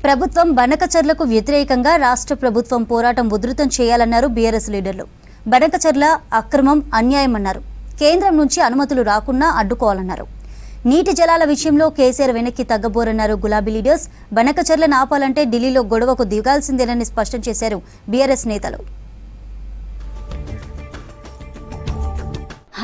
ప్రభుత్వం బనకచర్లకు వ్యతిరేకంగా రాష్ట్ర ప్రభుత్వం పోరాటం ఉధృతం చేయాలన్నారు బీఆర్ఎస్ లీడర్లు. బనకచర్ల అక్రమం, అన్యాయం అన్నారు. కేంద్రం నుంచి అనుమతులు రాకుండా అడ్డుకోవాలన్నారు. నీటి జలాల విషయంలో కేసీఆర్ వెనక్కి తగ్గబోరన్నారు గులాబీ లీడర్స్. బనకచర్లను ఆపాలంటే ఢిల్లీలో గొడవకు దిగాల్సిందేనని స్పష్టం చేశారు బీఆర్ఎస్ నేతలు.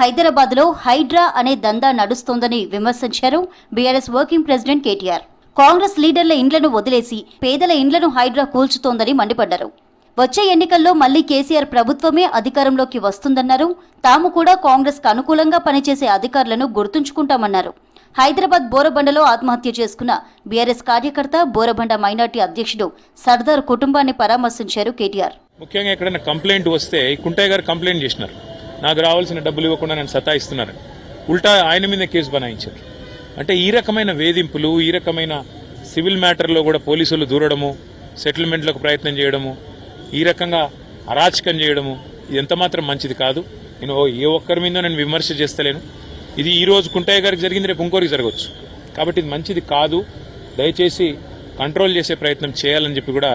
హైదరాబాద్లో హైడ్రా అనే దందా నడుస్తోందని విమర్శించారు BRS working president KTR. Congress లీడర్ల ఇండ్లను వదిలేసి పేదల ఇండ్లను హైడ్రా కూల్చుతోందని మండిపడ్డారు. వచ్చే ఎన్నికల్లో మళ్లీ కేసీఆర్ ప్రభుత్వమే అధికారంలోకి వస్తుందన్నారు. తాము కూడా కాంగ్రెస్ కు అనుకూలంగా పనిచేసే అధికారులను గుర్తుంచుకుంటామన్నారు. హైదరాబాద్ బోరబండలో ఆత్మహత్య చేసుకున్న బీఆర్ఎస్ కార్యకర్త, బోరబండ మైనార్టీ అధ్యక్షుడు సర్దార్ కుటుంబాన్ని పరామర్శించారు కేటీఆర్. ముఖ్యంగా ఎక్కడైనా కంప్లైంట్ వస్తే కుంటయ్య గారు కంప్లైంట్ చేసినారు, నాకు రావాల్సిన డబ్బులు ఇవ్వకుండా నేను సతాయిస్తున్నారు, ఉల్టా ఆయన మీద కేసు బనాయించారు. అంటే ఈ రకమైన వేధింపులు, ఈ రకమైన సివిల్ మ్యాటర్లో కూడా పోలీసులు దూరడము, సెటిల్మెంట్లకు ప్రయత్నం చేయడము, ఈ రకంగా అరాచకం చేయడము ఇది ఎంత మాత్రం మంచిది కాదు. నేను ఏ ఒక్కరి మీద నేను విమర్శ చేస్తలేను. ఇది ఈ రోజు కుంటయ్య గారికి జరిగింది, రేపు ఇంకోరికి జరగవచ్చు. కాబట్టి ఇది మంచిది కాదు. దయచేసి కంట్రోల్ చేసే ప్రయత్నం చేయాలని చెప్పి కూడా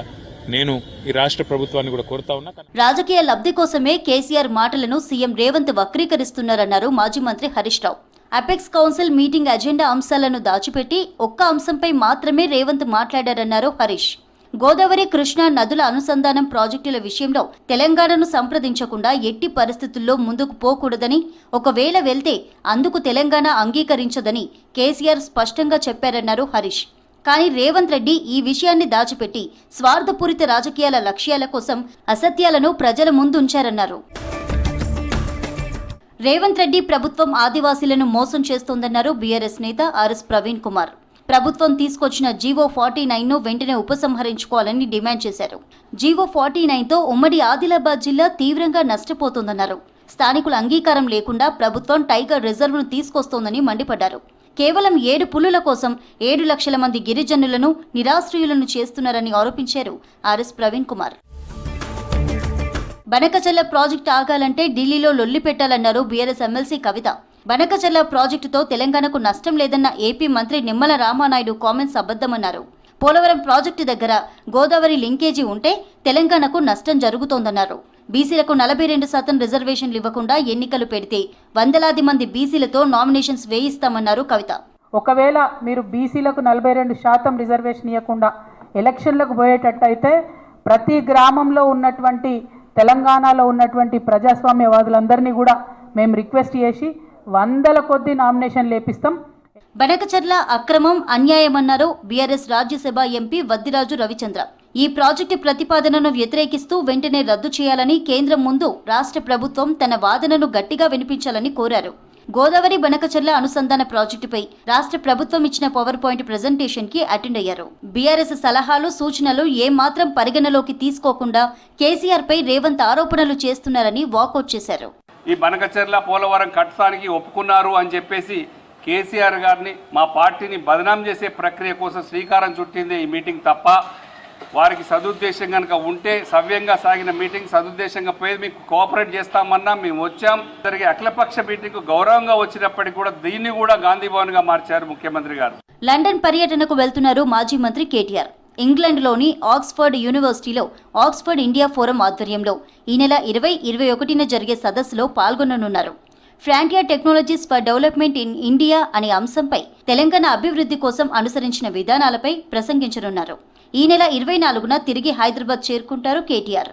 నేను ఈ రాష్ట్ర ప్రభుత్వాన్ని కూడా కోరుతా ఉన్నా. రాజకీయ లబ్ధి కోసమే కేసీఆర్ మాటలను సీఎం రేవంత్ వక్రీకరిస్తున్నారన్నారు మాజీ మంత్రి Harish Rao. Apex council meeting agenda అంశాలను దాచిపెట్టి ఒక్క అంశంపై మాత్రమే రేవంత్ మాట్లాడారన్నారు హరీష్. గోదావరి, కృష్ణా నదుల అనుసంధానం ప్రాజెక్టుల విషయంలో తెలంగాణను సంప్రదించకుండా ఎట్టి పరిస్థితుల్లో ముందుకు పోకూడదని, ఒకవేళ వెళ్తే అందుకు తెలంగాణ అంగీకరించదని కేసీఆర్ స్పష్టంగా చెప్పారన్నారు హరీష్. కానీ రేవంత్ రెడ్డి ఈ విషయాన్ని దాచిపెట్టి స్వార్థపూరిత రాజకీయాల లక్ష్యాల కోసం అసత్యాలను ప్రజల ముందుంచారన్నారు. రేవంత్ రెడ్డి ప్రభుత్వం ఆదివాసీలను మోసం చేస్తోందన్నారు బీఆర్ఎస్ నేత ఆర్ఎస్ ప్రవీణ్ కుమార్. ప్రభుత్వం తీసుకొచ్చిన జీవో 49ను వెంటనే ఉపసంహరించుకోవాలని డిమాండ్ చేశారు. జీవో 49తో ఉమ్మడి ఆదిలాబాద్ జిల్లా తీవ్రంగా నష్టపోతోందన్నారు. స్థానికుల అంగీకారం లేకుండా ప్రభుత్వం టైగర్ రిజర్వ్ను తీసుకొస్తోందని మండిపడ్డారు. కేవలం 7 పులుల కోసం 7 లక్షల మంది గిరిజనులను నిరాశ్రయులను చేస్తున్నారని ఆరోపించారు ఆర్ఎస్ ప్రవీణ్ కుమార్. బనకచర్ల ప్రాజెక్టు ఆగాలంటే ఢిల్లీలో లొల్లి పెట్టాలన్నారు బీఆర్ఎస్ ఎమ్మెల్సీ కవిత. బనకచర్ల ప్రాజెక్టుతో తెలంగాణకు నష్టం లేదన్న ఏపీ మంత్రి నిమ్మల రామానాయుడు కామెంట్స్ అబద్దమన్నారు. పోలవరం ప్రాజెక్టు దగ్గర గోదావరి లింకేజీ ఉంటే తెలంగాణకు నష్టం జరుగుతోందన్నారు. బీసీలకు 42% రిజర్వేషన్లు ఇవ్వకుండా ఎన్నికలు పెడితే వందలాది మంది బీసీలతో నామినేషన్స్ వేయిస్తామన్నారు కవిత. ఒకవేళ మీరు బీసీలకు 42% రిజర్వేషన్ ఇవ్వకుండా ఎలక్షన్లకు పోయేటట్టయితే ప్రతి గ్రామంలో ఉన్నటువంటి తెలంగాణలో ఉన్నటువంటి ప్రజాస్వామ్యవాదులందరినీ కూడా మేము రిక్వెస్ట్ చేసి 100ల కొద్ది నామినేషన్ లేపిస్తాం. బనకచర్ల అక్రమం, అన్యాయమన్నారు బీఆర్ఎస్ రాజ్యసభ ఎంపీ వద్దిరాజు రవిచంద్ర. ఈ ప్రాజెక్టు ప్రతిపాదనను వ్యతిరేకిస్తూ వెంటనే రద్దు చేయాలని కేంద్రం ముందు రాష్ట్ర ప్రభుత్వం తన వాదనను గట్టిగా వినిపించాలని కోరారు. గోదావరి బనకచర్ల అనుసంధాన ప్రాజెక్టుపై రాష్ట్ర ప్రభుత్వం ఇచ్చిన పవర్ పాయింట్ ప్రెజెంటేషన్ కి అటెండ్ అయ్యారు. బీఆర్ఎస్ సలహాలు, సూచనలు ఏమాత్రం పరిగణలోకి తీసుకోకుండా కేసీఆర్ పై రేవంత్ ఆరోపణలు చేస్తున్నారని వాకౌట్ చేశారు. ఈ బనకచర్ల పోలవరం కట్టడానికి ఒప్పుకున్నారు అని చెప్పేసి కేసీఆర్ గారిని, మా పార్టీని బదనాం చేసే ప్రక్రియ కోసం శ్రీకారం చుట్టింది ఈ మీటింగ్ తప్ప వారికి సదుద్దేశం కనుక ఉంటే సవ్యంగా సాగిన మీటింగ్ సదుద్దేశంగా పోయి మీకు కోఆపరేట్ చేస్తామన్నా మేము వచ్చాం. జరిగే అఖిలపక్ష మీటింగ్ గౌరవంగా వచ్చినప్పటికీ కూడా దీన్ని కూడా గాంధీ భవన్ గా మార్చారు ముఖ్యమంత్రి గారు. లండన్ పర్యటనకు వెళ్తున్నారు మాజీ మంత్రి కేటీఆర్. ఇంగ్లాండ్లోని ఆక్స్ఫర్డ్ యూనివర్సిటీలో ఆక్స్ఫర్డ్ ఇండియా ఫోరం ఆధ్వర్యంలో ఈ నెల 20-21న జరిగే సదస్సులో పాల్గొననున్నారు. Frontier technologies for development in India అనే అంశంపై తెలంగాణ అభివృద్ధి కోసం అనుసరించిన విధానాలపై ప్రసంగించనున్నారు. ఈ నెల 24న తిరిగి హైదరాబాద్ చేరుకుంటారు కేటీఆర్.